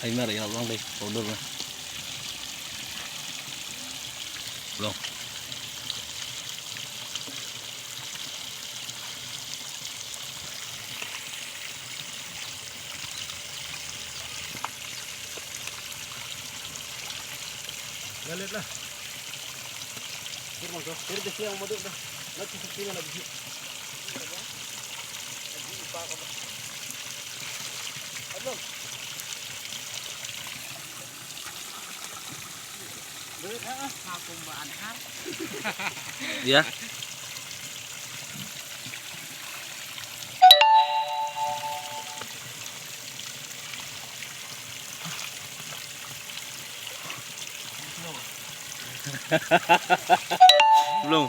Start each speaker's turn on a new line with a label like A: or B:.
A: Ay mari, yan lang deh. Powder na. Belum.
B: Galit lah. Firman ko. Pero desiya mo do na. Nagsusukti na lagi. Ano?
C: Hakong ba anhar?
A: Ya. Belum.